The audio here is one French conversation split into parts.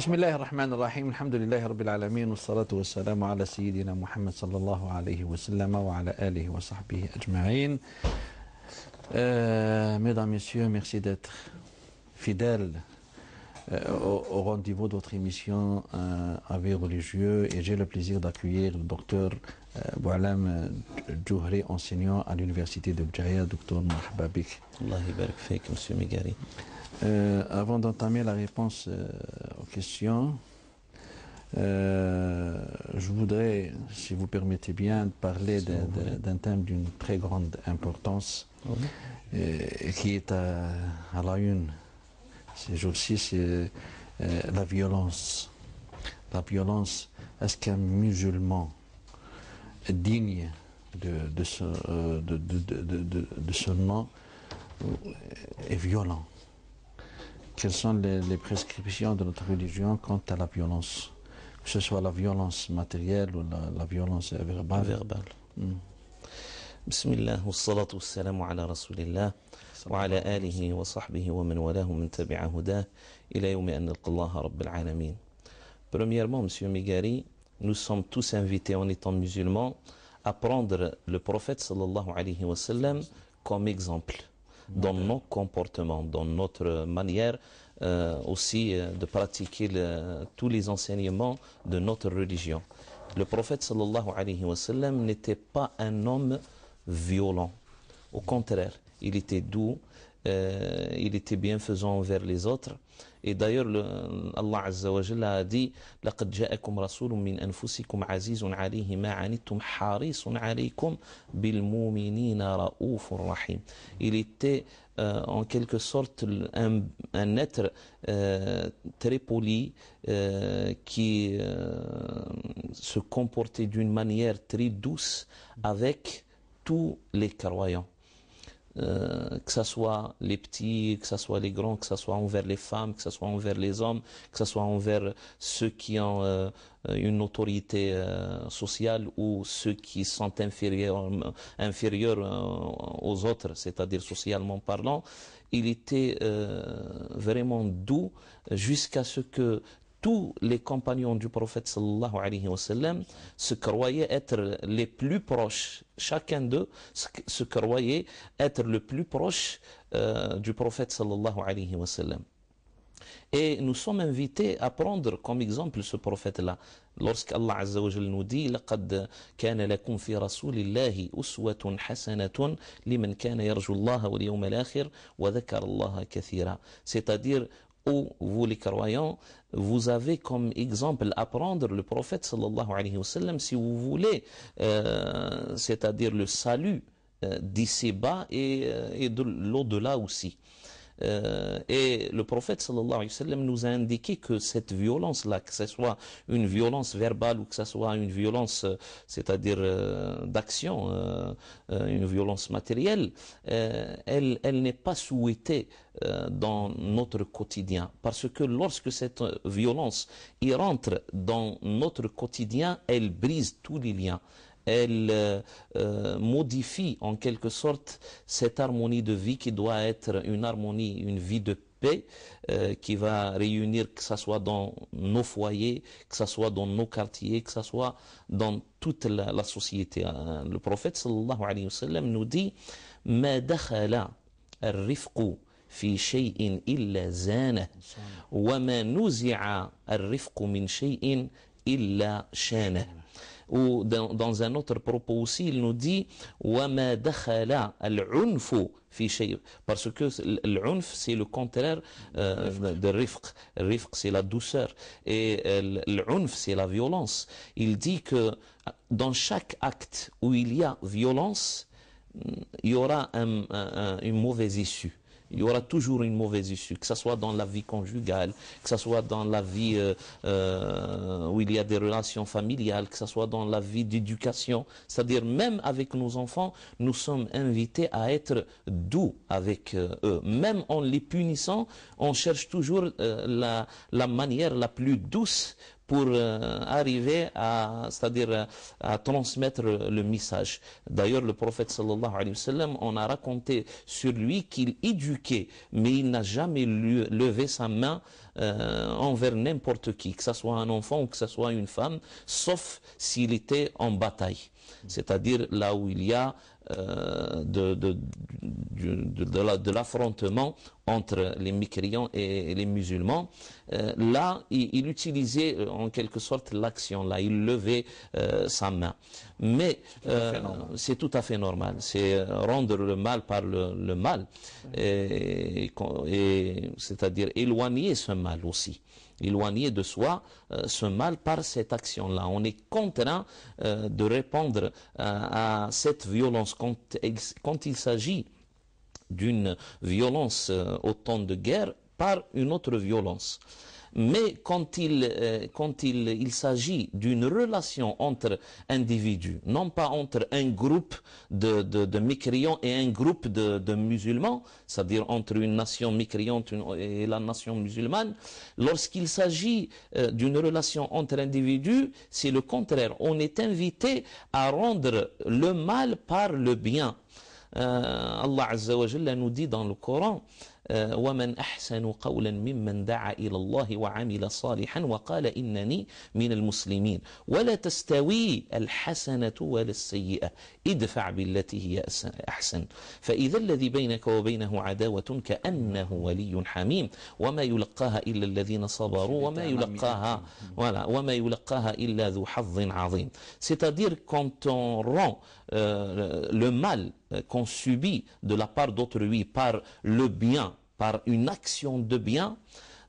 بسم الله الرحمن الرحيم الحمد لله رب العالمين والصلاة والسلام على سيدنا محمد صلى الله عليه وسلم وعلى آله وصحبه أجمعين. Mesdames, Messieurs, merci d'être fidèles au rendez-vous de votre émission Avis religieux, et j'ai le plaisir d'accueillir le docteur Boualem Djouhri, enseignant à l'université de Bjaïa. Docteur Marhaba bik. Allah yabarak fik, Monsieur Migari. Avant d'entamer la réponse aux questions, je voudrais, si vous permettez bien, parler d'un thème d'une très grande importance qui est à la une ces jours-ci, c'est la violence. La violence, est-ce qu'un musulman digne de ce nom est violent? Quelles sont les prescriptions de notre religion quant à la violence, que ce soit la violence matérielle ou la violence verbale? Bismillah, wa salatu wa salamu ala rasulillah, wa ala alihi wa sahbihi wa man walahu min tabi'a hudah, ila yawmi an nalqa Allah rabbil alamin. Premièrement, Monsieur Migari, nous sommes tous invités en étant musulmans à prendre le prophète sallallahu alayhi wa sallam comme exemple dans nos comportements, dans notre manière aussi de pratiquer tous les enseignements de notre religion. Le prophète sallallahu alayhi wa sallam n'était pas un homme violent. Au contraire, il était doux, il était bienfaisant envers les autres. Et d'ailleurs, Allah Azza wa Jalla a dit لَقَدْ جَاءَكُمْ رَسُولٌ مِّنْ أَنفُسِكُمْ عَزِيزٌ عَلَيْهِ مَا عَنِتُّمْ حَرِيصٌ عَلَيْكُمْ بِالْمُؤْمِنِينَ رَءُوفٌ رَحِيمٌ. Il était en quelque sorte un être très poli qui se comportait d'une manière très douce avec tous les croyants. Que ce soit les petits, que ce soit les grands, que ce soit envers les femmes, que ce soit envers les hommes, que ce soit envers ceux qui ont une autorité sociale ou ceux qui sont inférieurs aux autres, c'est-à-dire socialement parlant. Il était vraiment doux jusqu'à ce que tous les compagnons du prophète sallallahu alayhi wa sallam se croyaient être les plus proches, chacun d'eux se croyait être le plus proche du prophète sallallahu alayhi wa sallam. Et nous sommes invités à prendre comme exemple ce prophète-là. Lorsqu'Allah Azza wa Jalla nous dit لَقَدْ كَانَ لَكُمْ فِي رَسُولِ اللَّهِ أُسْوَةٌ حَسَنَةٌ لِمَنْ كَانَ يَرْجُو اللَّهَ وَالْيَوْمَ الْآخِرَ وَذَكَرَ اللَّهَ كَثِيرًا. C'est-à-dire, vous les croyants, vous avez comme exemple à prendre le prophète sallallahu alayhi wa sallam si vous voulez, c'est-à-dire le salut d'ici-bas et de l'au-delà aussi. Et le prophète sallallahu alayhi wa sallam nous a indiqué que cette violence-là, que ce soit une violence verbale ou que ce soit une violence, c'est-à-dire d'action, une violence matérielle, elle n'est pas souhaitée dans notre quotidien. Parce que lorsque cette violence y rentre dans notre quotidien, elle brise tous les liens. Elle modifie en quelque sorte cette harmonie de vie qui doit être une harmonie, une vie de paix qui va réunir, que ce soit dans nos foyers, que ce soit dans nos quartiers, que ce soit dans toute la société. Le prophète sallallahu alayhi wa sallam nous dit ما دخل الرفق في شيء إلا زانه وما نزع الرفق من شيء إلا شانه. Ou dans un autre propos aussi, il nous dit وَمَا دَخَلَ الْعُنْفُ فِي شَيْءٍ. Parce que l'unf, c'est le contraire de rifq. Rifq, c'est la douceur. Et l'unf, c'est la violence. Il dit que dans chaque acte où il y a violence, il y aura une mauvaise issue. Il y aura toujours une mauvaise issue, que ce soit dans la vie conjugale, que ce soit dans la vie où il y a des relations familiales, que ce soit dans la vie d'éducation. C'est-à-dire même avec nos enfants, nous sommes invités à être doux avec eux. Même en les punissant, on cherche toujours la manière la plus douce pour arriver à, c'est-à-dire à transmettre le message. D'ailleurs, le prophète sallallahu alayhi wa sallam, on a raconté sur lui qu'il éduquait, mais il n'a jamais levé sa main envers n'importe qui, que ce soit un enfant ou que ce soit une femme, sauf s'il était en bataille. C'est-à-dire là où il y a de l'affrontement entre les mécréants et les musulmans. Là, il utilisait en quelque sorte l'action, là, il levait sa main. Mais c'est tout à fait normal. C'est rendre le mal par le mal, et c'est-à-dire éloigner ce mal aussi. Éloigner de soi ce mal par cette action-là. On est contraint de répondre à cette violence quand il s'agit d'une violence au temps de guerre par une autre violence. Mais quand il s'agit d'une relation entre individus, non pas entre un groupe de mécréants et un groupe de musulmans, c'est-à-dire entre une nation mécréante et la nation musulmane, lorsqu'il s'agit d'une relation entre individus, c'est le contraire. On est invité à rendre le mal par le bien. Allah Azza wa Jalla nous dit dans le Coran وَمَنْ أَحْسَنُ قَوْلًا مِمَّنْ دَعَا إِلَى اللَّهِ وَعَمِلَ صَالِحًا وَقَالَ إِنَّنِي مِنَ الْمُسْلِمِينَ وَلَا تَسْتَوِي الْحَسَنَةُ وَلَا السَّيِّئَةُ ادْفَعْ بِالَّتِي هِيَ أَحْسَنُ فَإِذَا الَّذِي بَيْنَكَ وَبَيْنَهُ عَدَاوَةٌ كَأَنَّهُ وَلِيٌّ حَمِيمٌ وَمَا يُلَقَّاهَا إِلَّا الَّذِينَ صَبَرُوا وَمَا يُلَقَّاهَا إِلَّا ذُو حَظٍّ عَظِيمٍ. C'est-à-dire quand on rend le mal qu'on subit de la part d'autrui par le bien, par une action de bien,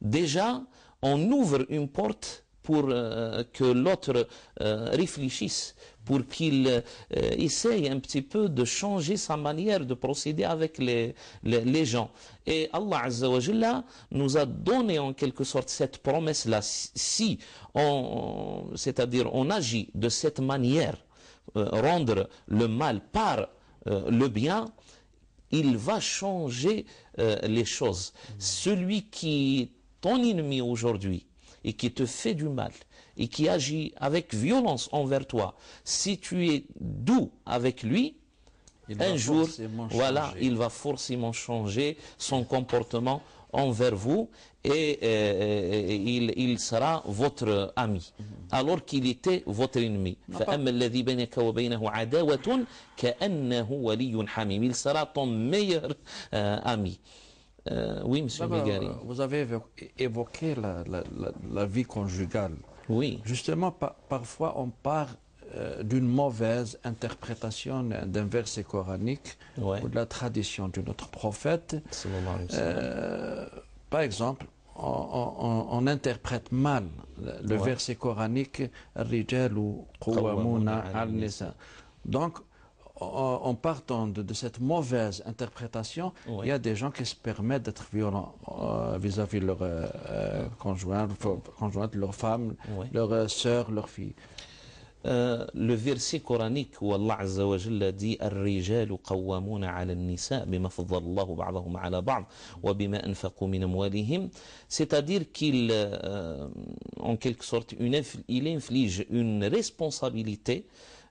déjà on ouvre une porte pour que l'autre réfléchisse, pour qu'il essaye un petit peu de changer sa manière de procéder avec les gens. Et Allah Azza wa Jalla nous a donné en quelque sorte cette promesse-là. Si c'est-à-dire on agit de cette manière, rendre le mal par le bien, il va changer les choses. Celui qui est ton ennemi aujourd'hui et qui te fait du mal et qui agit avec violence envers toi, si tu es doux avec lui, un jour, voilà, il va forcément changer son comportement envers vous et il sera votre ami alors qu'il était votre ennemi. Il sera ton meilleur ami. Oui, monsieur Migari. Vous avez évoqué la vie conjugale. Oui. Justement, parfois on part d'une mauvaise interprétation d'un verset coranique ou de la tradition de notre prophète. Par exemple, on interprète mal le verset coranique donc en partant de cette mauvaise interprétation, il y a des gens qui se permettent d'être violents vis-à-vis de leur conjointe, leur femme, leur sœur, leur fille. Le verset coranique où Allah Azza wa Jalla dit الرجال قوامون على النساء بما فضل الله بعضهم على بعض وبما أنفقوا من أموالهم, c'est-à-dire qu'il en quelque sorte il inflige une responsabilité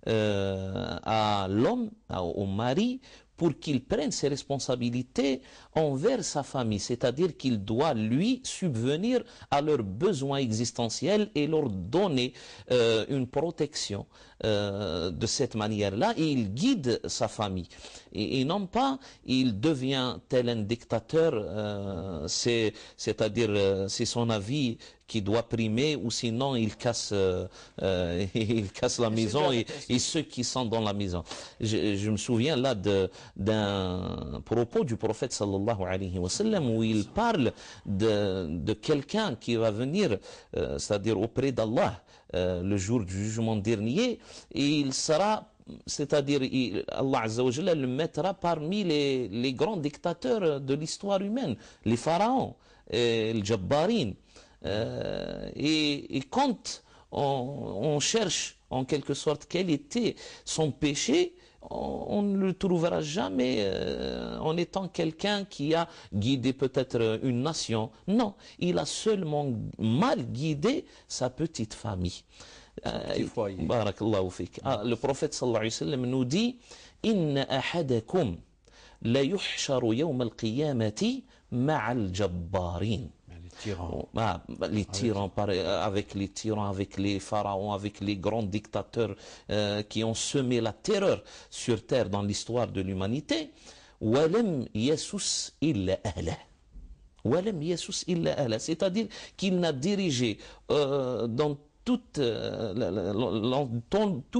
à l'homme, au mari, pour qu'il prenne ses responsabilités envers sa famille, c'est-à-dire qu'il doit lui subvenir à leurs besoins existentiels et leur donner une protection de cette manière-là, et il guide sa famille. Et non pas il devient tel un dictateur, c'est-à-dire c'est son avis qui doit primer, ou sinon il casse la maison et ceux qui sont dans la maison. Je me souviens là d'un propos du prophète sallallahu alayhi wa sallam où il parle de quelqu'un qui va venir, c'est-à-dire auprès d'Allah le jour du jugement dernier, et il sera, c'est-à-dire Allah Azza wa Jalla le mettra parmi les grands dictateurs de l'histoire humaine, les pharaons, les jabbarin. Et quand on cherche en quelque sorte quel était son péché, on ne le trouvera jamais en étant quelqu'un qui a guidé peut-être une nation. Non, il a seulement mal guidé sa petite famille. Barakallahu fik. Le prophète sallallahu alayhi wa sallam nous dit Inna ahadakum la yuhsharu yawm al-qiyamati ma'al jabbarin. Les tyrans, avec les tyrans, avec les pharaons, avec les grands dictateurs qui ont semé la terreur sur terre dans l'histoire de l'humanité. Walam yasus illa ahlah. Walam yasus illa ahlah. C'est-à-dire qu'il n'a dirigé dans tout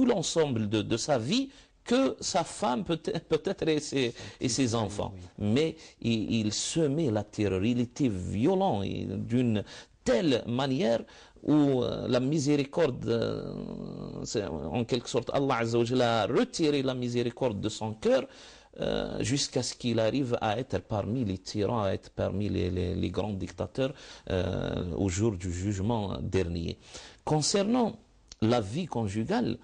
l'ensemble de sa vie que sa femme peut-être et ses enfants. Mais il semait la terreur, il était violent d'une telle manière où la miséricorde, en quelque sorte, Allah Azza wa Jalla a retiré la miséricorde de son cœur jusqu'à ce qu'il arrive à être parmi les tyrans, à être parmi les grands dictateurs au jour du jugement dernier. Concernant la vie conjugale,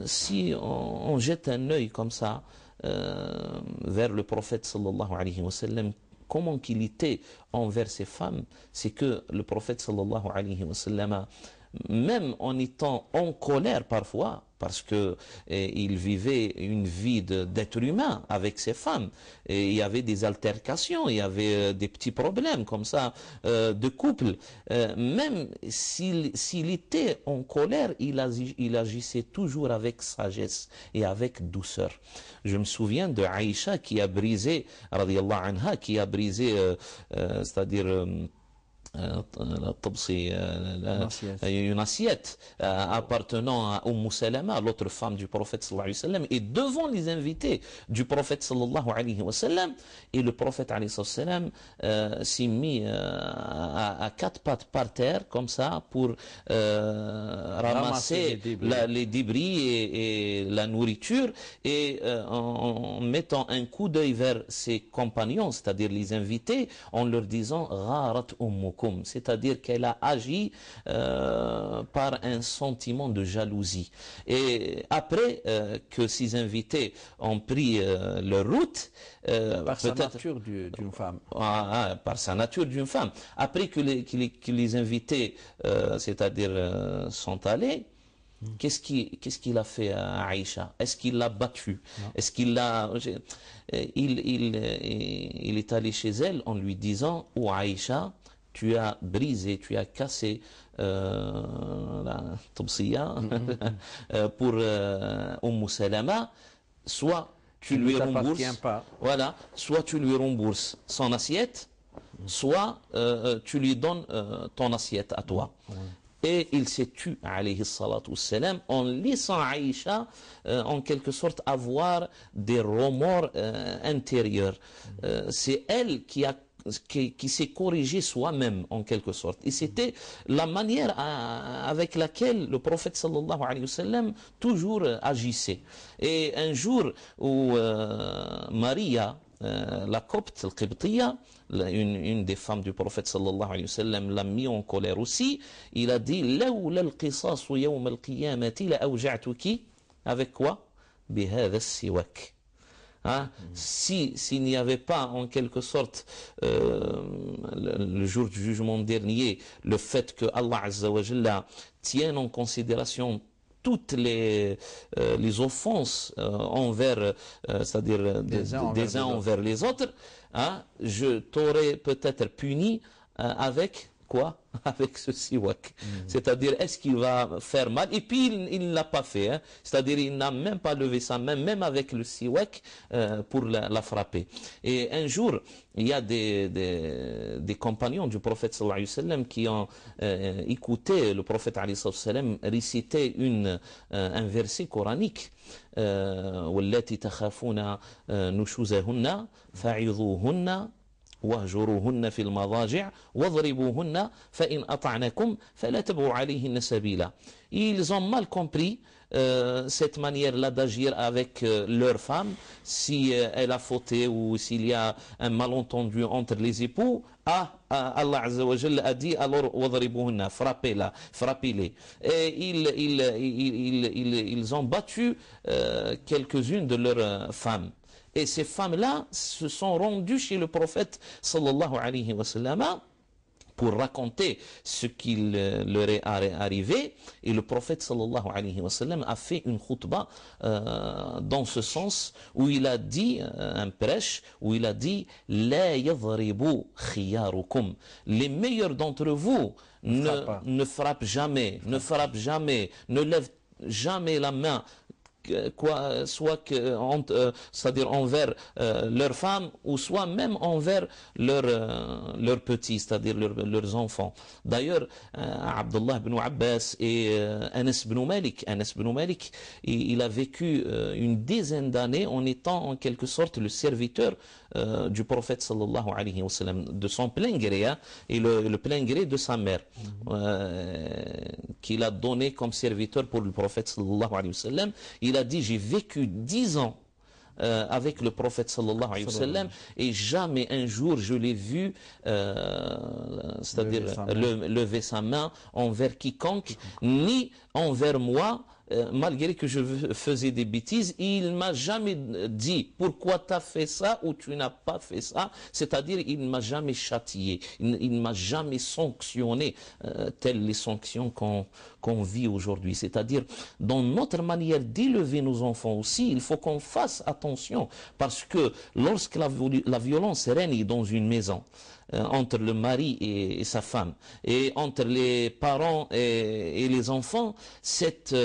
si on jette un œil comme ça vers le prophète sallallahu alayhi wa sallam, comment qu'il était envers ses femmes, c'est que le prophète sallallahu alayhi wa sallam, même en étant en colère parfois, parce que il vivait une vie d'être humain avec ses femmes, et il y avait des altercations, il y avait des petits problèmes comme ça de couple. Même s'il était en colère, il agissait toujours avec sagesse et avec douceur. Je me souviens de Aïcha qui a brisé, radiyallahu anha, qui a brisé, c'est-à-dire une assiette appartenant à Salama, l'autre femme du prophète sallallahu alayhi wa sallam, et devant les invités du prophète sallallahu alayhi wa sallam, et le prophète alayhi wa sallam s'est mis à quatre pattes par terre comme ça pour ramasser les débris et la nourriture, et en mettant un coup d'œil vers ses compagnons, c'est-à-dire les invités, en leur disant Gharat ummukum, c'est-à-dire qu'elle a agi par un sentiment de jalousie. Et après que ces invités ont pris leur route, par sa nature d'une femme. Par sa nature d'une femme. Après que les invités, c'est-à-dire sont allés, qu'est-ce qu'il a fait à Aïcha? Est-ce qu'il l'a battue? Est-ce qu'il l'a... Il est allé chez elle en lui disant « Oh Aïcha, tu as brisé, tu as cassé la tabsiya pour Salama, soit tu lui rembourses, voilà, soit tu lui rembourses son assiette, soit tu lui donnes ton assiette à toi. » Et il s'est tué, alayhi salatu wassalam, en laissant Aïcha en quelque sorte avoir des remords intérieurs. C'est elle qui s'est corrigée soi-même en quelque sorte. Et c'était la manière avec laquelle le prophète sallallahu alayhi wa sallam toujours agissait. Et un jour où Maria, la copte, la qibtiya, une des femmes du prophète sallallahu alayhi wa sallam, l'a mis en colère aussi, il a dit lawla al-qisasu yawm al-qiyamati la awja'tuki, avec quoi? Bihadha as-siwak. S'il n'y avait pas en quelque sorte le jour du jugement dernier le fait que Allah Azza wa Jalla tienne en considération toutes les offenses envers, c'est-à-dire des uns envers les autres, je t'aurais peut-être puni avec quoi? Avec ce siwak. C'est-à-dire, est-ce qu'il va faire mal? Et puis, il ne l'a pas fait. C'est-à-dire, il n'a même pas levé sa main, même avec le siwak, pour la frapper. Et un jour, il y a des compagnons du prophète sallallahu alayhi wa sallam qui ont écouté le prophète alayhi wa sallam réciter un verset coranique. وَالَّتِي تَخَافُونَ نُشُوزَهُنَّ فَعِظُوهُنَّ واهجروهن في المضاجع واضربوهن فإن أطعنكم فلا تبغوا عليهن سبيلا. Ils ont mal compris cette manière-là d'agir avec leur femme, si elle a fauté ou s'il y a un malentendu entre les époux, Allah Azza wa Jalla a dit alors wadribuhunna, frappez-les. Et ils ont battu quelques-unes de leurs femmes. Et ces femmes-là se sont rendues chez le prophète sallallahu alayhi wa sallam pour raconter ce qu'il leur est arrivé. Et le prophète sallallahu alayhi wa sallam a fait une khutbah dans ce sens, où il a dit, un prêche, où il a dit La yadribu khiyarukum. Les meilleurs d'entre vous ne frappent jamais, ne lèvent jamais la main, c'est-à-dire envers leurs femmes, ou soit même envers leurs petits, c'est-à-dire leurs enfants. D'ailleurs, Abdullah ibn Abbas et Anas ibn Malik, il a vécu une dizaine d'années en étant en quelque sorte le serviteur du prophète sallallahu alayhi wa sallam, de son plein gré, et le plein gré de sa mère, qu'il a donné comme serviteur pour le prophète sallallahu alayhi wa sallam. Il a dit, j'ai vécu 10 ans avec le prophète sallallahu alayhi wa sallam, et jamais un jour je l'ai vu c'est-à-dire lever sa main envers quiconque, ni envers moi, malgré que je faisais des bêtises. Il m'a jamais dit pourquoi tu as fait ça ou tu n'as pas fait ça, c'est-à-dire il ne m'a jamais châtié, il ne m'a jamais sanctionné telles les sanctions qu'on vit aujourd'hui. C'est-à-dire, dans notre manière d'élever nos enfants aussi, il faut qu'on fasse attention, parce que lorsque la violence règne dans une maison, entre le mari et sa femme, et entre les parents et les enfants, cette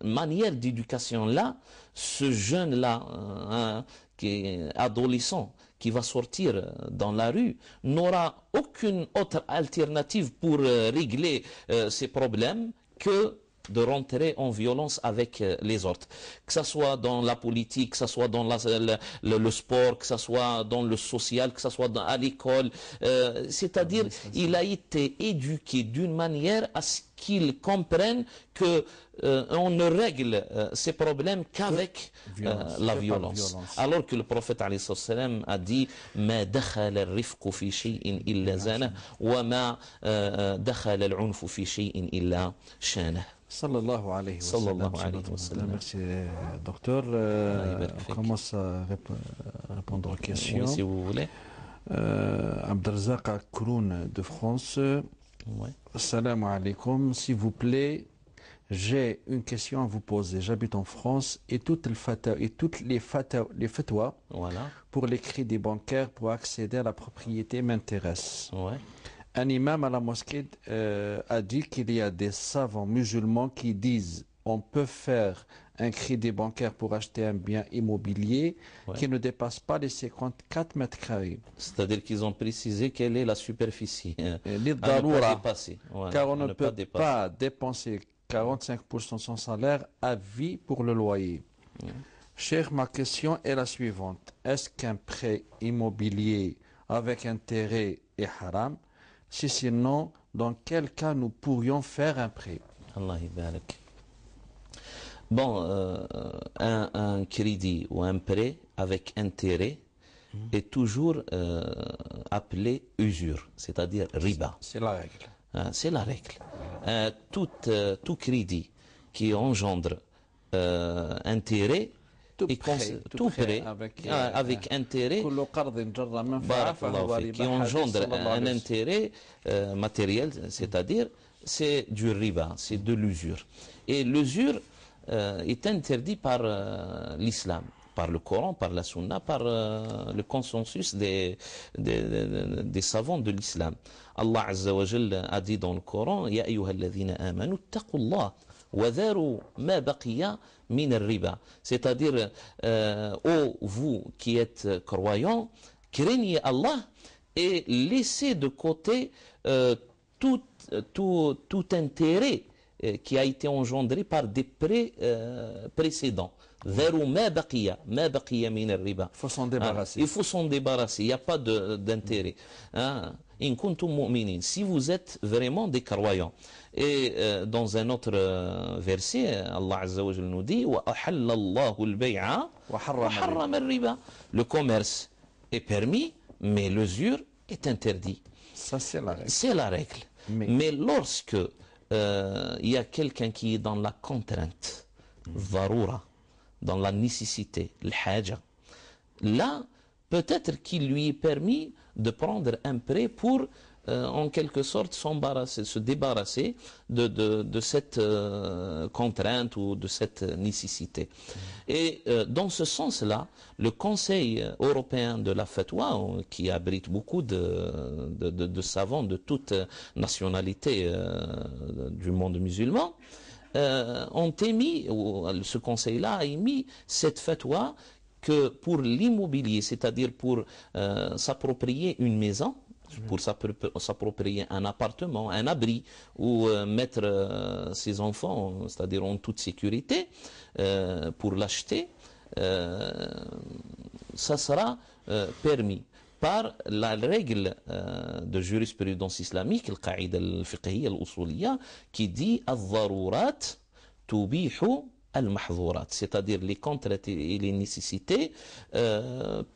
manière d'éducation-là, ce jeune-là, qui est adolescent, qui va sortir dans la rue, n'aura aucune autre alternative pour régler ces problèmes que de rentrer en violence avec les autres, que ce soit dans la politique, que ce soit dans le sport, que ce soit dans le social, que ce soit à l'école, c'est-à-dire il a été éduqué d'une manière à ce qu'il comprenne que on ne règle ces problèmes qu'avec la violence. Alors que le prophète alayhi salam a dit ma dakhala ar-rifqu fi shay'in illa zana wa ma dakhala al-'unfu fi shay'in illa shana. Sallallahu alayhi wa sallam. Merci, docteur. On commence à répondre aux questions. Oui, si vous voulez. Abdelrazak Akroun de France. Ouais. Salam alaikum. S'il vous plaît, j'ai une question à vous poser. J'habite en France et toutes les fatwas Voilà. pour les crédits bancaires pour accéder à la propriété m'intéressent. Ouais. Un imam à la mosquée a dit qu'il y a des savants musulmans qui disent on peut faire un crédit bancaire pour acheter un bien immobilier qui ne dépasse pas les 54 mètres carrés. C'est-à-dire qu'ils ont précisé quelle est la superficie à ne pas dépasser. Voilà, car on ne peut pas dépenser 45% de son salaire à vie pour le loyer. Cher, ma question est la suivante. Est-ce qu'un prêt immobilier avec intérêt est haram? Si sinon, dans quel cas nous pourrions faire un prêt? Allah barak. Bon, un crédit ou un prêt avec intérêt est toujours appelé usure, c'est-à-dire riba. C'est la règle. C'est la règle. Tout crédit qui engendre intérêt, tout prêt avec intérêt qui engendre un intérêt matériel, c'est-à-dire c'est du riba, c'est de l'usure. Et l'usure est interdit par l'islam, par le Coran, par la Sunna, par le consensus des savants de l'islam. Allah Azza wa Jalla a dit dans le Coran Ya ayyuhalladhina amanu taqullah wa dharu ma baqiya min ar-riba. C'est-à-dire, ô vous qui êtes croyants, craignez Allah et laissez de côté tout intérêt qui a été engendré par des prêts précédents. ذروا ما بقي من الربا. Il faut s'en débarrasser. Il faut s'en débarrasser, il n'y a pas d'intérêt. In kuntum mu'minin, si vous êtes vraiment des croyants. Et dans un autre verset, Allah Azza wa Jalla nous dit وَأَحَلَّ اللَّهُ الْبَيْعَ وَحَرَّمَ الرِّبَا. Le commerce est permis, mais l'usure est interdit. Ça, c'est la règle. C'est la règle. Mais lorsque il y a quelqu'un qui est dans la contrainte, ضرورة, dans la nécessité, l'haja, là, peut-être qu'il lui est permis de prendre un prêt pour, en quelque sorte, se débarrasser de cette contrainte ou de cette nécessité. Et dans ce sens-là, le Conseil européen de la fatwa, qui abrite beaucoup de savants de toute nationalité du monde musulman, ont émis, ce conseil-là a émis cette fatwa que pour l'immobilier, c'est-à-dire pour s'approprier une maison, pour s'approprier un appartement, un abri, ou mettre ses enfants, c'est-à-dire en toute sécurité, pour l'acheter, ça sera permis par la règle de jurisprudence islamique, le qaïda al-fiqhiyya al-usuliyya, qui dit al-dharurat tubihu al-mahdhurat, c'est-à-dire les contraintes et les nécessités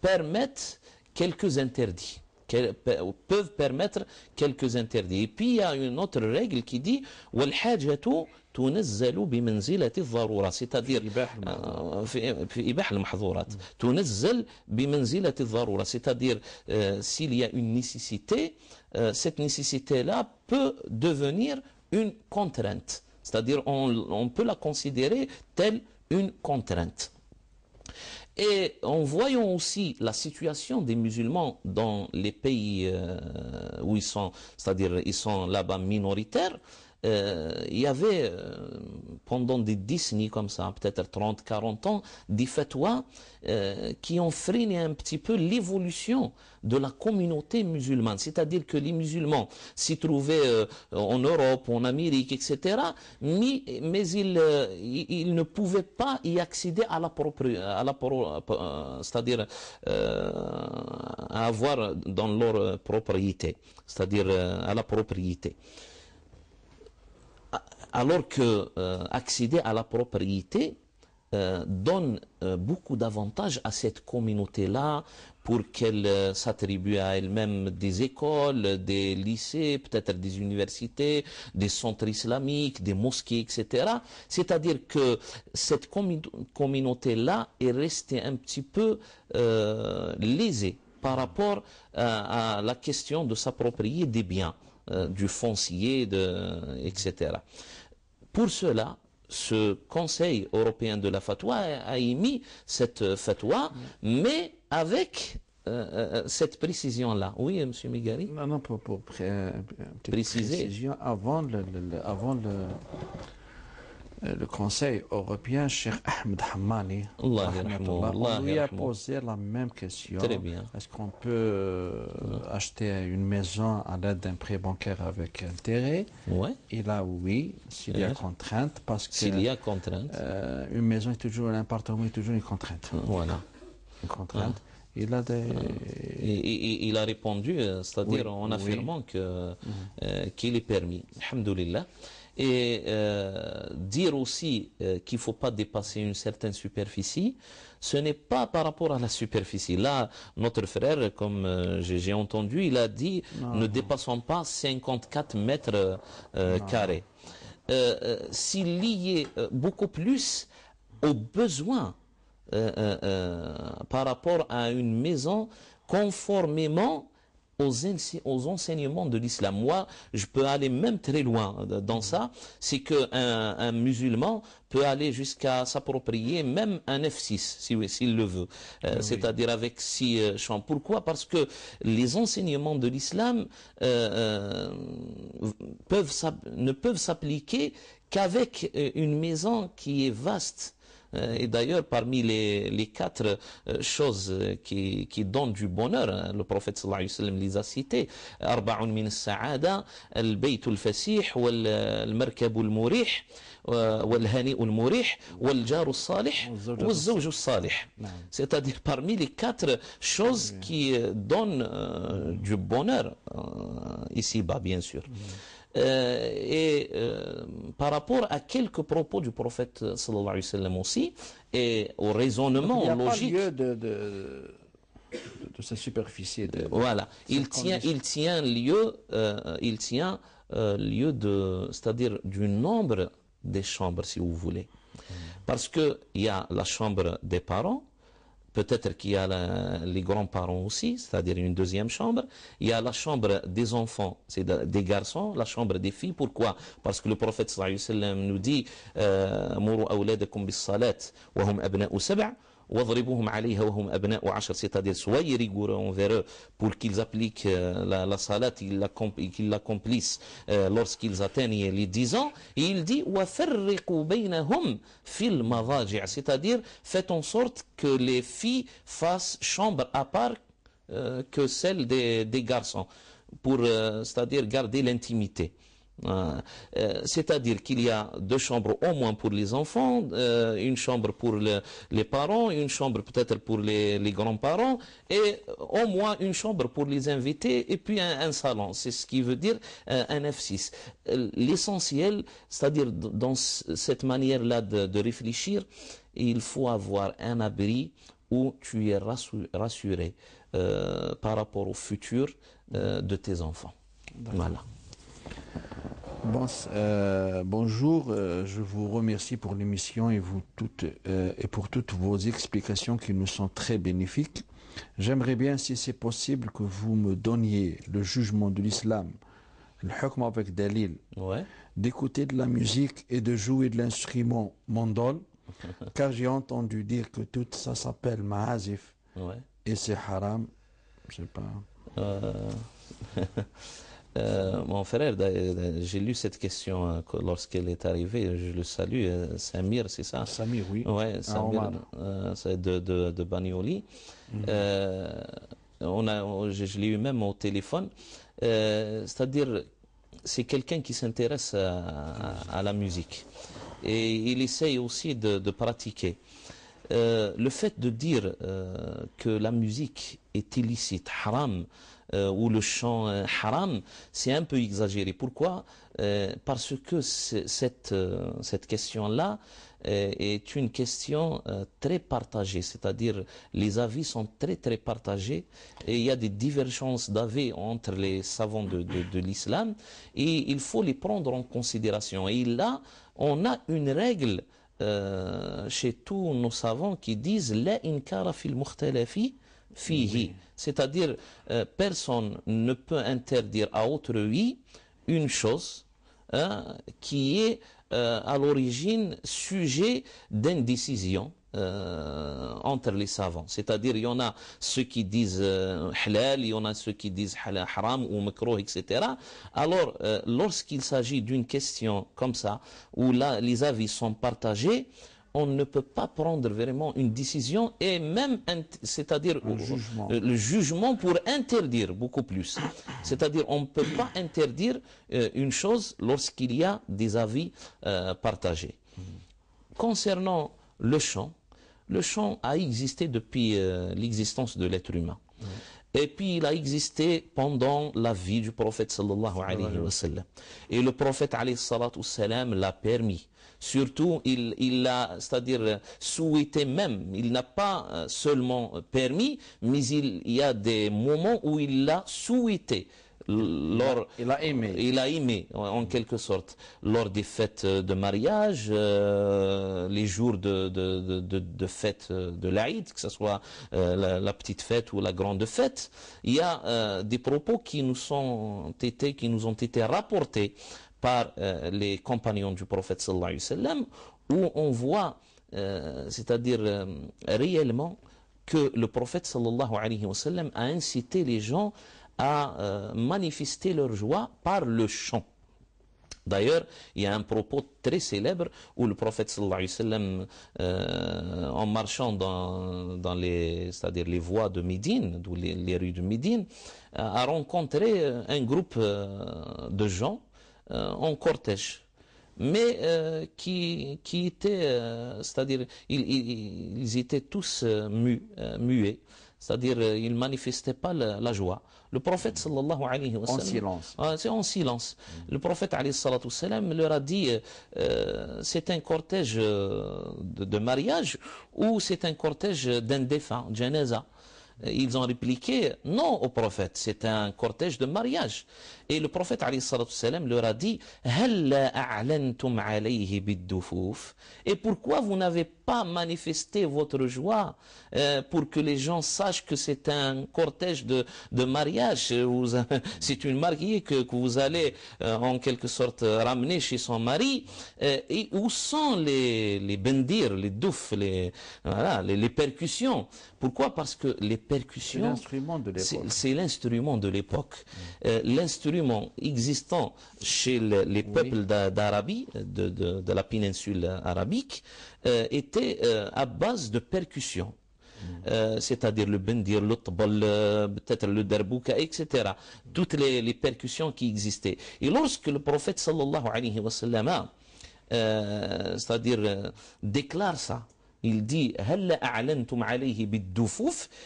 permettent quelques interdits, peuvent permettre quelques interdits. Et puis il y a une autre règle qui dit wal-hajatu تنزل بمنزلة الضرورة, c'est-à-dire في إباحة المحظورات, تنزل بمنزلة الضرورة, c'est-à-dire s'il y a une nécessité, cette nécessité-là peut devenir une contrainte, c'est-à-dire on peut la considérer telle une contrainte. Et en voyant aussi la situation des musulmans dans les pays où ils sont, c'est-à-dire ils sont là-bas minoritaires, il y avait pendant des décennies comme ça, peut-être 30, 40 ans, des fatwas qui ont freiné un petit peu l'évolution de la communauté musulmane. C'est-à-dire que les musulmans s'y trouvaient en Europe, en Amérique, etc. Mais ils ne pouvaient pas y accéder à la c'est-à-dire à avoir dans leur propriété, c'est-à-dire à la propriété. Alors que accéder à la propriété donne beaucoup d'avantages à cette communauté-là pour qu'elle s'attribue à elle-même des écoles, des lycées, peut-être des universités, des centres islamiques, des mosquées, etc. C'est-à-dire que cette communauté-là est restée un petit peu lésée par rapport à la question de s'approprier des biens, du foncier, etc. Pour cela, ce Conseil européen de la fatwa a émis cette fatwa, mais avec cette précision-là. Oui, M. Migari? Non, pour préciser, précision, avant le Conseil européen, Cheikh Ahmed Hammani, on lui a posé la même question. Très bien. Est-ce qu'on peut acheter une maison à l'aide d'un prêt bancaire avec intérêt? Ouais. Il a oui, s'il y a contrainte, parce que s'il y a contrainte, une maison est toujours, un appartement est toujours une contrainte. Voilà. Une contrainte. Il a il a répondu, c'est-à-dire en affirmant qu'il est permis. Alhamdulillah. Et dire aussi qu'il ne faut pas dépasser une certaine superficie, ce n'est pas par rapport à la superficie. Là, notre frère, comme j'ai entendu, il a dit ne dépassons pas 54 mètres carrés. S'il y est beaucoup plus aux besoins par rapport à une maison conformément aux enseignements de l'islam. Moi, je peux aller même très loin dans ça, c'est qu'un musulman peut aller jusqu'à s'approprier même un F6, s'il le veut, c'est-à-dire avec 6 chambres. Pourquoi? Parce que les enseignements de l'islam ne peuvent s'appliquer qu'avec une maison qui est vaste, Et d'ailleurs, parmi les 4 choses qui donnent du bonheur, le prophète sallallahu alayhi wa sallam les a citées: arba'un min as-sa'ada, al-bayt al-fasih, wal-markab al-murih, wal-hani al-murih, wal-jar al-salih, wal-zawj al-salih. C'est-à-dire parmi les 4 choses qui donnent du bonheur ici-bas, bien sûr. Par rapport à quelques propos du prophète sallallahu alayhi wa sallam aussi, et au raisonnement logique. Il n'y a pas lieu de sa superficie. Voilà, il tient lieu c'est-à-dire du nombre des chambres, si vous voulez. Parce qu'il y a la chambre des parents. Peut-être qu'il y a les grands-parents aussi, c'est-à-dire une deuxième chambre. Il y a la chambre des enfants, c'est des garçons, la chambre des filles. Pourquoi? Parce que le prophète sallallahu alayhi wa sallam nous dit Mourou awladakum bis salat wa hum abna'u sab'a wadribuhum alayha wa hum abna'u 10, c'est-à-dire soyez rigoureux envers eux pour qu'ils appliquent la salat, qu'ils l'accomplissent lorsqu'ils atteignent les 10 ans. Et il dit wa farriqu baynahum fil madaji', c'est-à-dire faites en sorte que les filles fassent chambre à part que celle des garçons, pour c'est-à-dire garder l'intimité. C'est-à-dire qu'il y a 2 chambres au moins pour les enfants, une chambre pour les parents, une chambre peut-être pour les grands-parents, et au moins une chambre pour les invités, et puis un salon. C'est ce qui veut dire un F6. L'essentiel, c'est-à-dire dans cette manière-là de réfléchir, il faut avoir un abri où tu es rassuré par rapport au futur de tes enfants. Voilà. Bonjour, je vous remercie pour l'émission et pour toutes vos explications qui nous sont très bénéfiques. J'aimerais bien, si c'est possible, que vous me donniez le jugement de l'islam, le hukm avec dalil, d'écouter de la musique et de jouer de l'instrument mandol, car j'ai entendu dire que tout ça s'appelle ma'azif et c'est haram. Je sais pas. Mon frère, j'ai lu cette question lorsqu'elle est arrivée, je le salue, Samir, c'est ça? Samir, oui. Ouais, Samir, c'est de Banioli. Je l'ai eu même au téléphone. C'est-à-dire, c'est quelqu'un qui s'intéresse à la musique. Et il essaye aussi de pratiquer. Le fait de dire que la musique est illicite, haram, ou le chant haram, c'est un peu exagéré. Pourquoi? Parce que cette question-là est une question très partagée, c'est-à-dire les avis sont très très partagés et il y a des divergences d'avis entre les savants de l'islam et il faut les prendre en considération. Et là, on a une règle chez tous nos savants qui disent la inkara fil mukhtalafi fihi, c'est-à-dire personne ne peut interdire à autrui une chose qui est à l'origine sujet d'indécision entre les savants. C'est-à-dire il y en a ceux qui disent halal, il y en a ceux qui disent haram ou makruh, etc. Alors lorsqu'il s'agit d'une question comme ça où là les avis sont partagés, on ne peut pas prendre vraiment une décision et même, c'est-à-dire le jugement pour interdire beaucoup plus. C'est-à-dire on ne peut pas interdire une chose lorsqu'il y a des avis partagés. Concernant le chant a existé depuis l'existence de l'être humain. Et puis il a existé pendant la vie du prophète sallallahu alayhi wa sallam. Et le prophète alayhi salatu salam l'a permis. Surtout, il l'a, c'est-à-dire souhaité même. Il n'a pas seulement permis, mais il y a des moments où il l'a souhaité. Il a aimé. Il a aimé, en quelque sorte, lors des fêtes de mariage, les jours de fête de l'Aïd, que ce soit la petite fête ou la grande fête. Il y a des propos qui nous ont été rapportés par les compagnons du prophète sallallahu alayhi wa sallam, où on voit, c'est-à-dire réellement, que le prophète sallallahu alayhi wa sallam a incité les gens à manifester leur joie par le chant. D'ailleurs, il y a un propos très célèbre où le prophète sallallahu alayhi wa sallam, en marchant dans les, c'est-à-dire les voies de Médine, les rues de Médine, a rencontré un groupe de gens en cortège, mais qui étaient, c'est-à-dire ils étaient tous muets, c'est-à-dire ils manifestaient pas la joie. Le prophète sallallahu alayhi wa sallam, En silence. c'est en silence. Le prophète alayhi wa sallam leur a dit c'est un cortège de mariage ou c'est un cortège d'un défunt, janaza. Ils ont répliqué non au prophète, c'est un cortège de mariage. Et le prophète alayhi salam leur a dit Halla a'lantum alayhi bid-dufuf. Et pourquoi vous n'avez pas manifesté votre joie pour que les gens sachent que c'est un cortège de mariage, c'est une mariée que vous allez en quelque sorte ramener chez son mari. Et où sont les bendir, les doufs, les percussions? Pourquoi? Parce que les percussions, c'est l'instrument de l'époque. L'instrument existant chez les peuples d'Arabie, de la péninsule arabique, était à base de percussions. C'est-à-dire le bendir, le tbal, peut-être le derbouka, etc. Toutes les percussions qui existaient. Et lorsque le prophète sallallahu alayhi wa sallam, c'est-à-dire déclare ça, il dit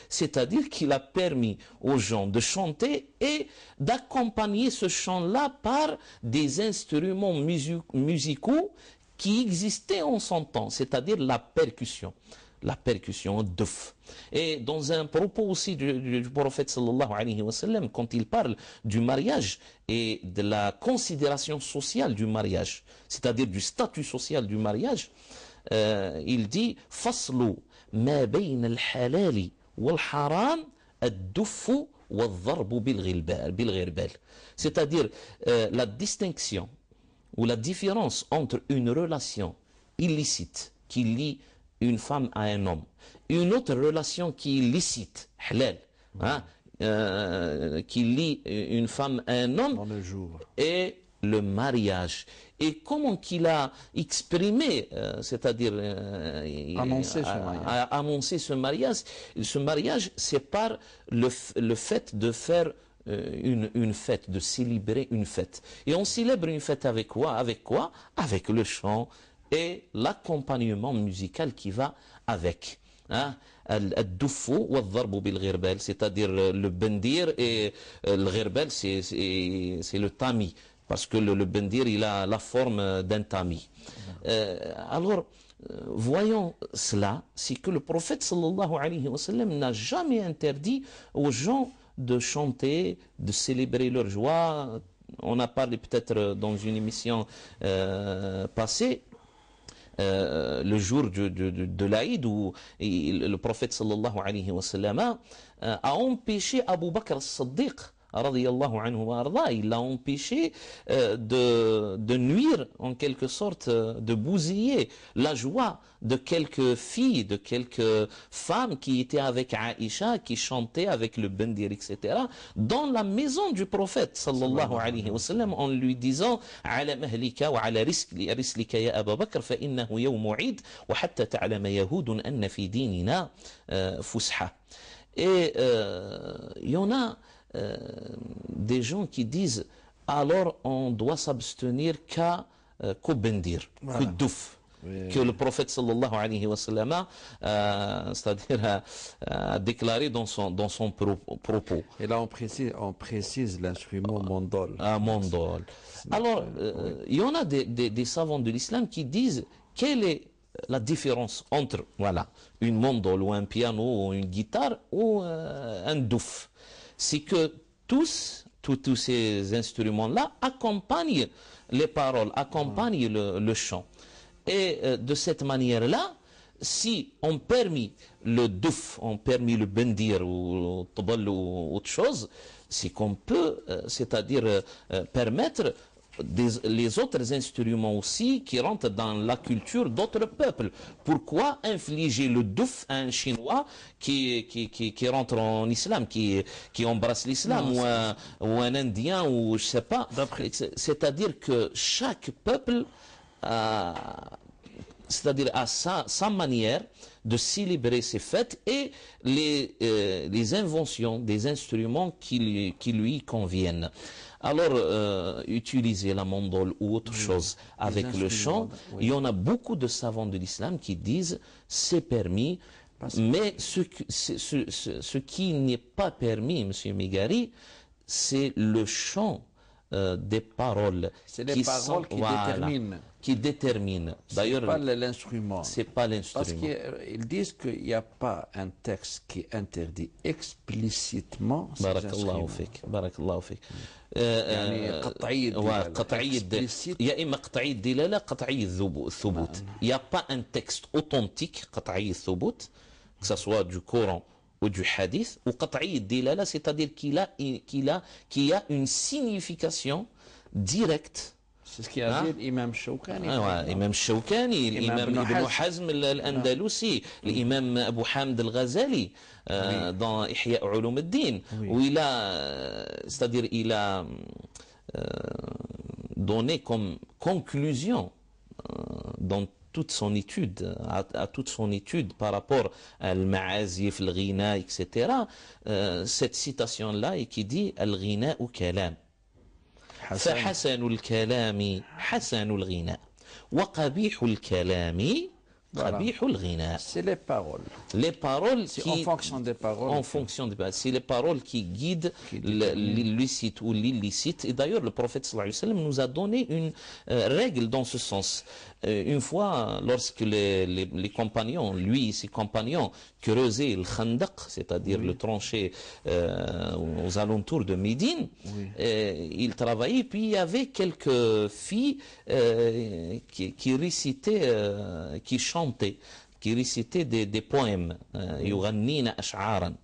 c'est-à-dire qu'il a permis aux gens de chanter et d'accompagner ce chant-là par des instruments musicaux qui existaient en son temps, c'est-à-dire la percussion, duf. Et dans un propos aussi du prophète sallallahu alayhi wa sallam, quand il parle du mariage et de la considération sociale du mariage, c'est-à-dire du statut social du mariage, il dit faslu ma bayna al-halal wal-haram ad-duff wal-dharb bil-ghirbal. C'est-à-dire la distinction ou la différence entre une relation illicite qui lie une femme à un homme, une autre relation qui est licite, halal, qui lie une femme à un homme, dans le jour, et le mariage. Et comment qu'il a exprimé, c'est-à-dire annoncer ce mariage, c'est par le fait de faire une fête, de célébrer une fête. Et on célèbre une fête avec quoi? Avec le chant et l'accompagnement musical qui va avec. Al-duffu wal-dharbu bil-ghirbal, c'est-à-dire le bendir, et le ghirbal, c'est le tamis. Parce que le bendir, il a la forme d'un tamis. Alors, voyons cela, c'est que le prophète sallallahu alayhi wa sallam n'a jamais interdit aux gens de chanter, de célébrer leur joie. On a parlé peut-être dans une émission passée, le jour de l'Aïd, où le prophète sallallahu alayhi wa sallam a empêché Abu Bakr as-Siddiq radiyallahu anhu wa arda, il l'a empêché de nuire, en quelque sorte, de bousiller la joie de quelques filles, de quelques femmes qui étaient avec Aïcha, qui chantaient avec le bendir, etc., dans la maison du prophète sallallahu alayhi wa sallam, en lui disant ala mahlika wa ala rislika ya Abu Bakr fa innahu yawmu Eid wa hatta ta'lama yahudun anna fi dinina fusha. Et il y en a des gens qui disent alors on doit s'abstenir qu'au bendir, que douf, que le prophète sallallahu alayhi wa sallam c'est-à-dire a déclaré dans son propos. Et là on précise l'instrument mandol. Mandol. Alors il y en a des savants de l'islam qui disent quelle est la différence entre une mandole ou un piano ou une guitare ou un douf. C'est que tous ces instruments-là accompagnent les paroles, accompagnent le chant. Et de cette manière-là, si on permet le douf, on permet le bendir ou le tabal ou autre chose, c'est qu'on peut, c'est-à-dire permettre les autres instruments aussi qui rentrent dans la culture d'autres peuples. Pourquoi infliger le douf à un Chinois qui rentre en islam, qui embrasse l'islam, ou un Indien, ou je sais pas. C'est-à-dire que chaque peuple c'est-à-dire à sa manière de célébrer ses fêtes et les inventions des instruments qui lui conviennent. Alors, utiliser la mandole ou autre chose avec le chant, il y en a beaucoup de savants de l'islam qui disent c'est permis, mais ce qui n'est pas permis, M. Migari, c'est le chant des paroles. C'est les paroles qui déterminent. Qui déterminent. D'ailleurs, c'est pas l'instrument. C'est pas l'instrument. Parce qu'ils disent qu'il n'y a pas un texte qui interdit explicitement ces instruments. Barakallahu fik. يعني قطعي الدلالة. يا إما قطعي الدلالة قطعي الثبوت. Il n'y a pas un texte authentique قطعي الثبوت, que ce soit du Coran ou du hadith, ou قطعي الدلالة, c'est-à-dire qu'il a une signification directe. C'est ce qui a dit l'imam Shawkani. Imam Shawkani, l'imam Ibn Hazm al-Andalusi, l'imam Abu Hamd al-Ghazali, dans Ihya Ulum al-Din, où c'est-à-dire il a donné comme conclusion dans toute son étude, à toute son étude par rapport à al-ma'azif, al-ghina, etc., cette citation-là, et qui dit al-ghina ou kalam. فحسن الكلام حسن الغناء وقبيح الكلام قبيح الغناء. C'est les paroles. Les paroles qui, en fonction des paroles. En fonction des paroles. C'est les paroles qui guident l'illicite ou l'illicite. Et d'ailleurs, le prophète sallallahu alayhi wa sallam nous a donné une règle dans ce sens. Une fois, lorsque les compagnons, lui et ses compagnons, creusaient le Khandaq, c'est-à-dire le tranché aux alentours de Médine, ils travaillaient, puis il y avait quelques filles qui récitaient, qui chantaient, des poèmes, yughannina ash'aran.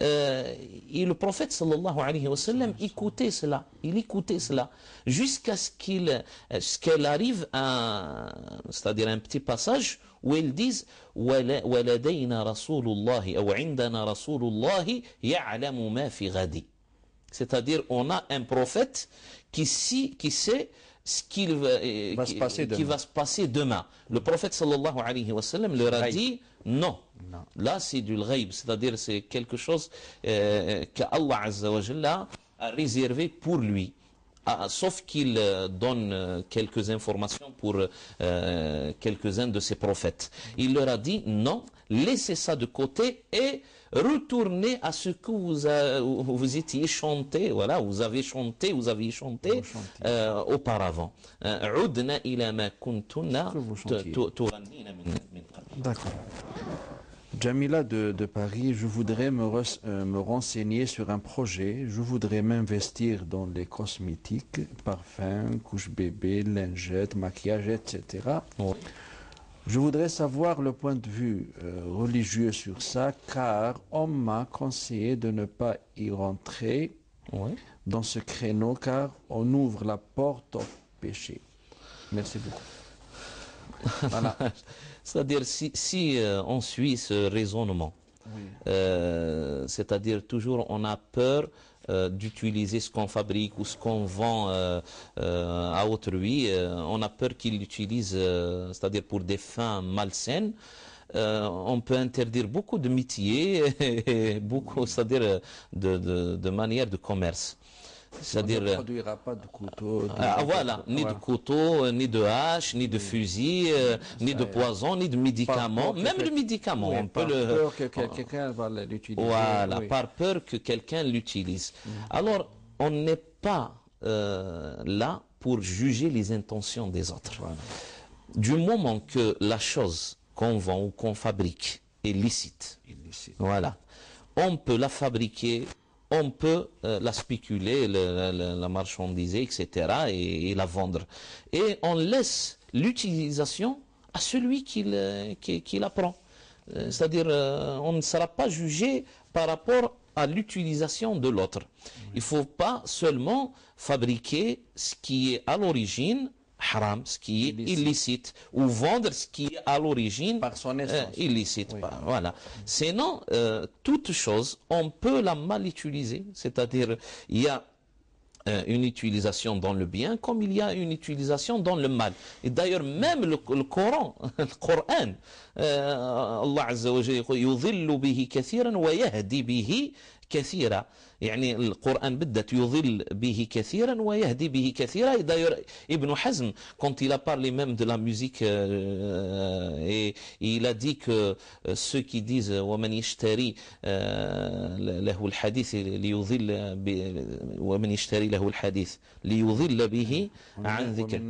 Et le prophète sallallahu alayhi wa sallam écoutait cela, jusqu'à ce qu'elle arrive à, c'est-à-dire un petit passage où ils disent waladayna rasulullahi ou indana rasulullahi ya'lamu ma fi ghadi. C'est-à-dire on a un prophète qui sait ce qui va se passer demain. Le prophète sallallahu alayhi wa sallam leur a dit non. Là c'est du ghaib, c'est-à-dire c'est quelque chose qu'Allah Azza wa Jalla a réservé pour lui. Sauf qu'il donne quelques informations pour quelques-uns de ses prophètes. Il leur a dit non, laissez ça de côté et retournez à ce que vous étiez chanté, vous aviez chanté auparavant. D'accord. Jamila de Paris, je voudrais me renseigner sur un projet. Je voudrais m'investir dans les cosmétiques, parfums, couches bébé, lingettes, maquillage, etc. Oui. Je voudrais savoir le point de vue religieux sur ça, car on m'a conseillé de ne pas y rentrer dans ce créneau, car on ouvre la porte au péché. Merci beaucoup. Voilà. C'est-à-dire, si on suit ce raisonnement, c'est-à-dire toujours on a peur d'utiliser ce qu'on fabrique ou ce qu'on vend à autrui, on a peur qu'il l'utilise, c'est-à-dire pour des fins malsaines. On peut interdire beaucoup de métiers, beaucoup, c'est-à-dire de manières de commerce. C'est-à-dire, on ne produira pas de couteau. Ni de couteau, ni de hache, ni de fusil, ni de poison, ni de médicaments, même de médicaments. On peut peur que quelqu'un va l'utiliser. Par peur que quelqu'un l'utilise. Alors, on n'est pas là pour juger les intentions des autres. Du moment que la chose qu'on vend ou qu'on fabrique est licite, on peut la fabriquer, on peut la spéculer, la marchandiser, etc. et la vendre. Et on laisse l'utilisation à celui qui la prend. C'est-à-dire, on ne sera pas jugé par rapport à l'utilisation de l'autre. Il ne faut pas seulement fabriquer ce qui est à l'origine haram, ce qui est illicite, ou vendre ce qui est à l'origine illicite. Oui. Voilà. Sinon, toute chose, on peut la mal utiliser, c'est-à-dire il y a une utilisation dans le bien comme il y a une utilisation dans le mal. Et d'ailleurs même le Coran, Allah Azza wa Jalla يضل به كثيرا ويهدي به كثيرا. يعني القرآن بالذات يضل به كثيرا ويهدي به كثيرا. D'ailleurs Ibn Hazm, quand il a parlé même de la musique, et il a dit que ceux qui disent ومن يشتري له الحديث ليضل ومن يشتري له الحديث ليضل به عن ذكر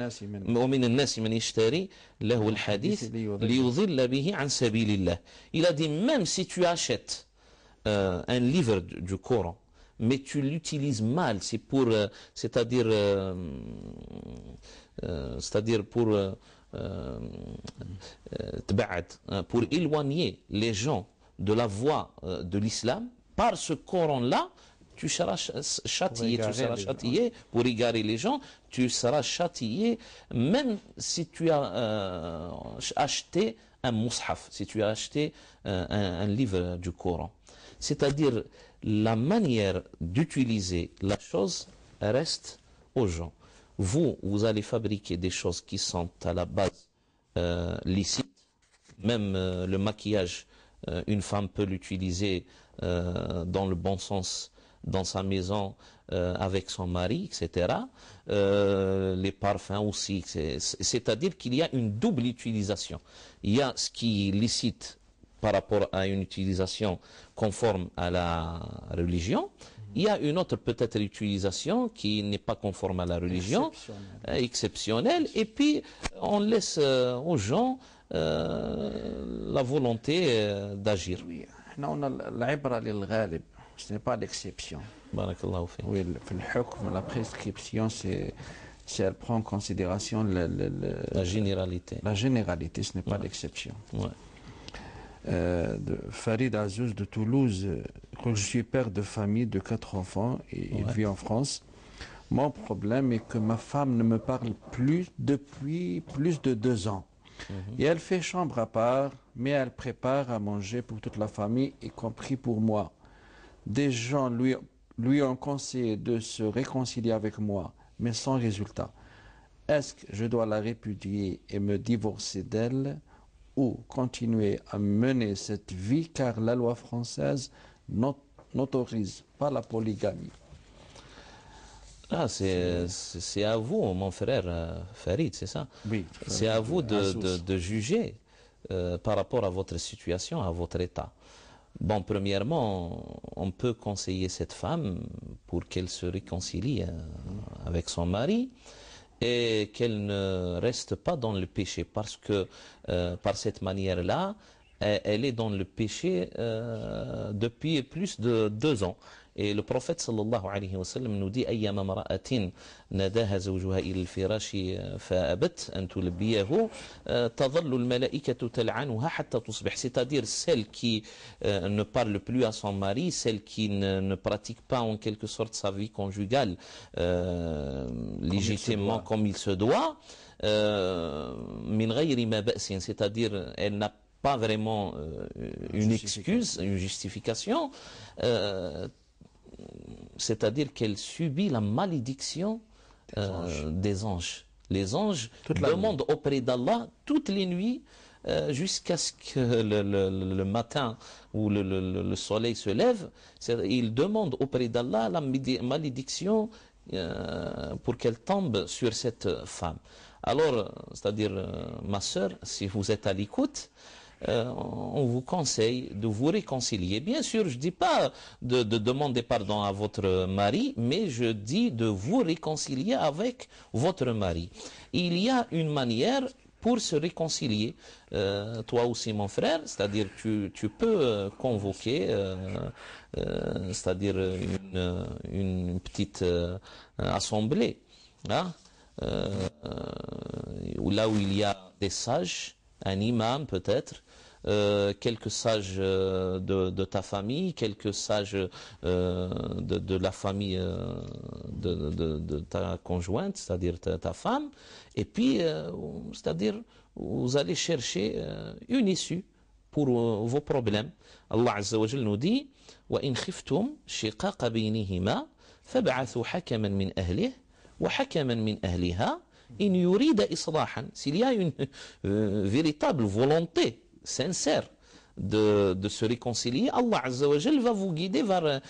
ومن الناس من يشتري له الحديث ليضل به عن سبيل الله. Il a dit même si tu achètes un livre du Coran, mais tu l'utilises mal, c'est pour, c'est-à-dire pour pour éloigner les gens de la voie de l'islam, par ce Coran-là, tu seras châtié, pour égarer les gens, tu seras châtié, même si tu as acheté un mushaf, si tu as acheté un livre du Coran. C'est-à-dire, la manière d'utiliser la chose reste aux gens. Vous allez fabriquer des choses qui sont à la base licites. Même le maquillage, une femme peut l'utiliser dans le bon sens, dans sa maison, avec son mari, etc. Les parfums aussi. C'est-à-dire qu'il y a une double utilisation. Il y a ce qui est licite par rapport à une utilisation conforme à la religion. Il y a une autre peut-être utilisation qui n'est pas conforme à la religion, exceptionnelle, et puis on laisse aux gens la volonté d'agir. Oui, on a l'ibra lil-ghalib, ce n'est pas l'exception. Barakallahu fi. Oui, la prescription, elle prend en considération la généralité. La généralité, ce n'est pas l'exception. Ouais. De Farid Azouz de Toulouse, je suis père de famille de 4 enfants et il vit en France. Mon problème est que ma femme ne me parle plus depuis plus de 2 ans. Et elle fait chambre à part, mais elle prépare à manger pour toute la famille, y compris pour moi. Des gens lui ont conseillé de se réconcilier avec moi, mais sans résultat. Est-ce que je dois la répudier et me divorcer d'elle, ou continuer à mener cette vie, car la loi française n'autorise pas la polygamie? Ah, c'est à vous, mon frère Farid, c'est ça? Oui. C'est à vous de juger par rapport à votre situation, à votre état. Bon, premièrement, on peut conseiller cette femme pour qu'elle se réconcilie avec son mari et qu'elle ne reste pas dans le péché, parce que par cette manière-là, elle est dans le péché depuis plus de 2 ans. Et le prophète sallallahu alayhi wa sallam nous dit أيما امرأة ناداها زوجها إلى الفراش فأبت أن تلبيه تظل الملائكة تلعنها حتى تصبح. C'est-à-dire celle qui ne parle plus à son mari, celle qui ne pratique pas en quelque sorte sa vie conjugale légitimement comme il se doit, من غير ما بأس, c'est-à-dire elle n'a pas vraiment une excuse, une justification, c'est-à-dire qu'elle subit la malédiction des anges. Les anges demandent auprès d'Allah toutes les nuits jusqu'à ce que le matin où le soleil se lève, ils demandent auprès d'Allah la malédiction pour qu'elle tombe sur cette femme. Alors, c'est-à-dire, ma sœur, si vous êtes à l'écoute, on vous conseille de vous réconcilier. Bien sûr, je ne dis pas de demander pardon à votre mari, mais je dis de vous réconcilier avec votre mari. Il y a une manière pour se réconcilier, toi aussi mon frère, c'est-à-dire tu peux convoquer c'est-à-dire une petite assemblée, hein, là où il y a des sages, un imam peut-être, quelques sages de ta famille, quelques sages de la famille de ta conjointe, c'est-à-dire ta femme, et puis, c'est-à-dire, vous allez chercher une issue pour vos problèmes. Allah Azza wa Jal nous dit وَإِنْ خِفْتُمْ شِقَاقَ بَيْنِهِمَا فَابْعَثُوا حَكَمًا مِنْ أَهْلِهِ وَحَكَمًا مِنْ أَهْلِهَا إِنْ يُرِيدَ إِصْلَاحًا. S'il y a une véritable volonté sincère de se réconcilier, Allah Azza wa Jal va vous guider vers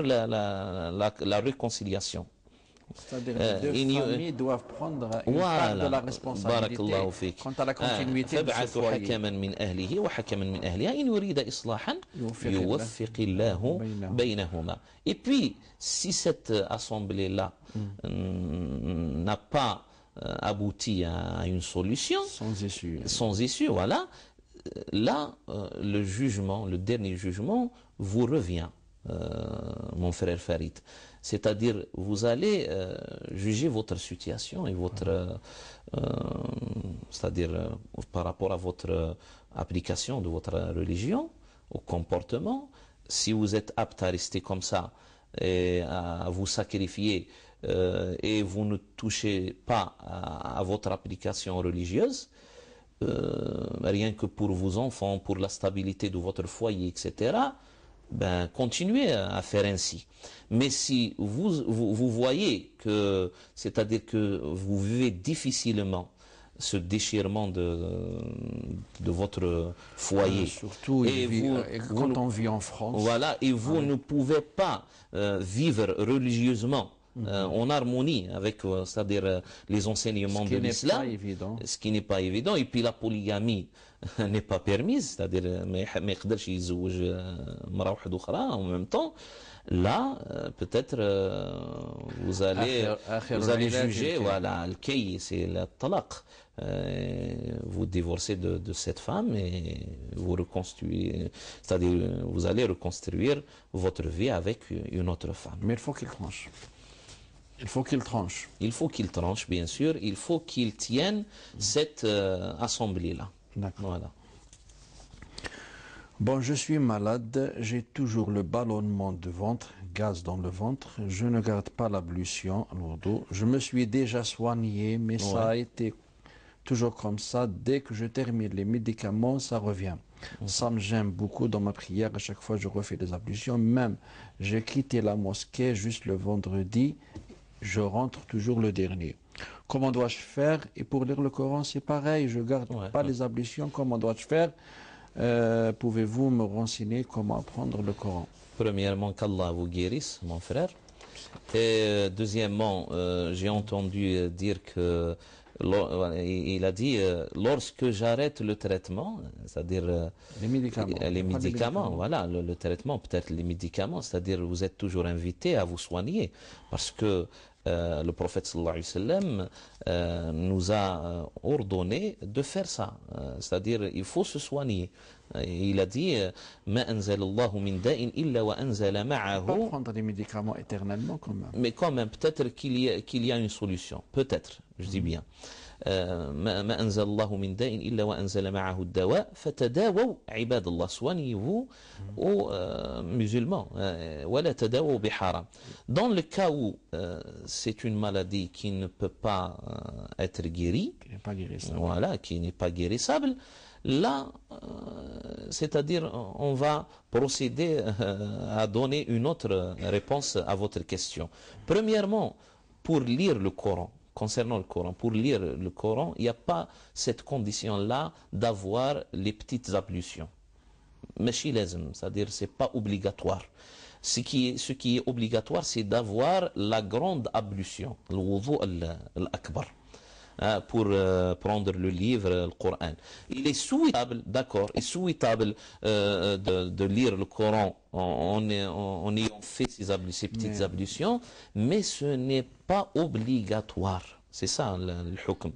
la réconciliation. C'est-à-dire que les deux familles doivent prendre une part de la responsabilité quant à la continuité de ce foyer. حكما من أهله وحكما من أهلها إن يريد إصلاحا يوفق الله بينهما. Et puis, si cette assemblée-là n'a pas abouti à une solution, sans issue, voilà, là, le jugement, le dernier jugement vous revient, mon frère Farid. C'est-à-dire, vous allez juger votre situation et votre, c'est-à-dire par rapport à votre application de votre religion, au comportement. Si vous êtes apte à rester comme ça et à vous sacrifier et vous ne touchez pas à votre application religieuse, rien que pour vos enfants, pour la stabilité de votre foyer, etc., ben, continuez à faire ainsi. Mais si vous voyez que, c'est-à-dire que vous vivez difficilement ce déchirement de votre foyer, surtout quand on vit en France, voilà, et vous ne pouvez pas vivre religieusement en harmonie avec, c'est-à-dire les enseignements de l'islam, ce qui n'est pas évident, et puis la polygamie n'est pas permise, c'est-à-dire ما يقدرش يتزوج مرأة واحدة أخرى en même temps. Là, peut-être vous allez juger, voilà, le kay, c'est le talaq. Vous divorcez de cette femme et vous reconstruisez, c'est-à-dire vous allez reconstruire votre vie avec une autre femme. Mais il faut qu'il tranche. Il faut qu'il tranche. Il faut qu'il tranche, bien sûr. Il faut qu'il tienne cette assemblée-là. D'accord. Voilà. Bon, je suis malade, j'ai toujours le ballonnement de ventre, gaz dans le ventre, je ne garde pas l'ablution, l'ourdo. Je me suis déjà soigné, mais ça a été toujours comme ça. Dès que je termine les médicaments, ça revient. Ça me gêne beaucoup dans ma prière. À chaque fois, je refais des ablutions. Même, j'ai quitté la mosquée juste le vendredi. Je rentre toujours le dernier. Comment dois-je faire? Et pour lire le Coran, c'est pareil. Je ne garde pas les ablutions. Comment dois-je faire? Pouvez-vous me renseigner comment apprendre le Coran? Premièrement, qu'Allah vous guérisse, mon frère. Et deuxièmement, j'ai entendu dire que il a dit lorsque j'arrête le traitement, c'est-à-dire les médicaments, voilà, le traitement, peut-être les médicaments, c'est-à-dire vous êtes toujours invité à vous soigner parce que le prophète sallallahu alayhi wa sallam nous a ordonné de faire ça, c'est-à-dire il faut se soigner. Il a dit ما أنزل الله من داء إلا وأنزل معه. Pas prendre des médicaments éternellement quand même. Mais quand même, peut-être qu'il y a une solution, peut-être, je dis bien. ما أنزل الله من داء إلا وأنزل معه الدواء فتداووا عباد الله. Soignez-vous aux musulmans, ولا تداووا بحرام. Dans le cas où c'est une maladie qui ne peut pas être guérie, Qui n'est pas guérissable. Voilà, qui n'est pas guérissable, là, c'est-à-dire on va procéder à donner une autre réponse à votre question. Premièrement, pour lire le Coran, concernant le Coran, pour lire le Coran, il n'y a pas cette condition-là d'avoir les petites ablutions. C'est-à-dire c'est pas obligatoire. Ce qui est obligatoire, c'est d'avoir la grande ablution, le wudu al-akbar, pour prendre le livre, le Coran. Il est souhaitable, d'accord, il est souhaitable de lire le Coran en ayant fait ces petites ablutions, mais ce n'est pas obligatoire. C'est ça le hukm.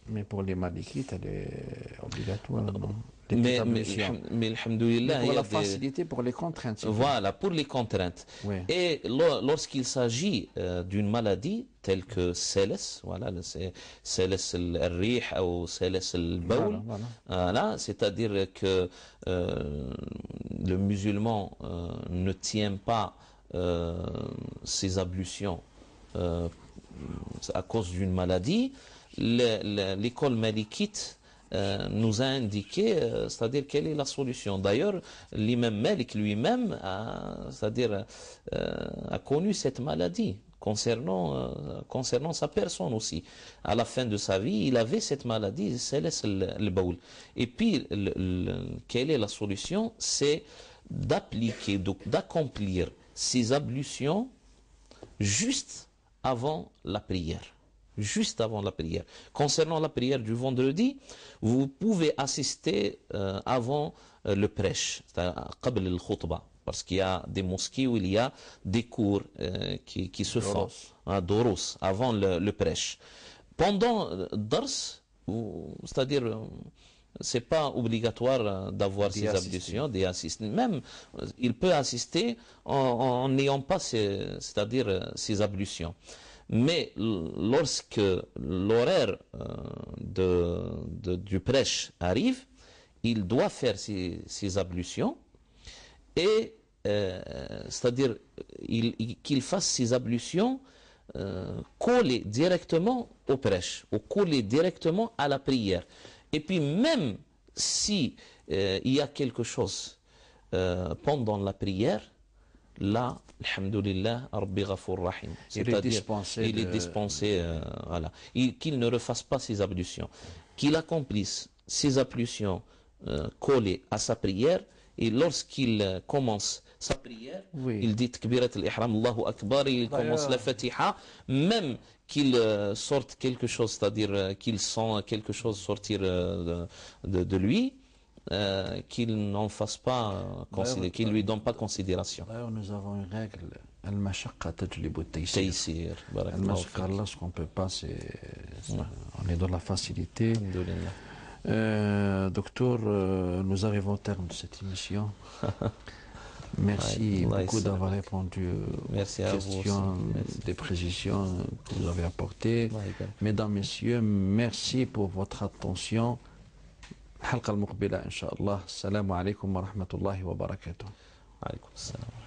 Mais pour les malikites, elle est obligatoire. Non? Mais alhamdoulilah, pour la facilité, pour les contraintes. Voilà, pour les contraintes. Oui. Et lorsqu'il s'agit d'une maladie telle que CLS, voilà, CLS al-rih ou CLS al-bawl, voilà, c'est-à-dire que le musulman ne tient pas ses ablutions à cause d'une maladie, l'école malikite nous a indiqué, c'est-à-dire quelle est la solution. D'ailleurs, l'imam Malik lui-même c'est-à-dire a connu cette maladie concernant sa personne aussi. À la fin de sa vie, il avait cette maladie, c'est le baoul. Et puis, quelle est la solution? C'est d'appliquer, d'accomplir ces ablutions juste avant la prière. Juste avant la prière. Concernant la prière du vendredi, vous pouvez assister avant le prêche, qabl al-khutbah, parce qu'il y a des mosquées où il y a des cours qui se font, doros, avant le prêche. Pendant dars, c'est-à-dire c'est pas obligatoire d'avoir ces ablutions, d'y assister. Même, il peut assister en n'ayant pas c'est-à-dire ces ablutions. Mais lorsque l'horaire du prêche arrive, il doit faire ses ablutions et c'est-à-dire qu'il fasse ses ablutions collées directement au prêche ou collées directement à la prière. Et puis même si il y a quelque chose pendant la prière, là, alhamdoulilah, Rabbi Ghafour Rahim. C'est-à-dire, il est dispensé, voilà. Qu'il ne refasse pas ses ablutions. Qu'il accomplisse ses ablutions collées à sa prière, et lorsqu'il commence sa prière, il dit Takbirat al-Ihram, Allahu Akbar, il commence la Fatiha, même qu'il sorte quelque chose, c'est-à-dire qu'il sent quelque chose sortir de lui, qu'il n'en fasse pas, qu'il ne lui donne pas considération. D'ailleurs, nous avons une règle, al-mashaqqa tajlibu at-taysir. Al-mashaqqa, Allah, ce qu'on ne peut pas, on est dans la facilité. Docteur, nous arrivons au terme de cette émission. Merci beaucoup d'avoir répondu aux questions, des précisions que vous avez apportées. Mesdames, Messieurs, merci pour votre attention. الحلقة المقبلة إن شاء الله. السلام عليكم ورحمة الله وبركاته. وعليكم السلام.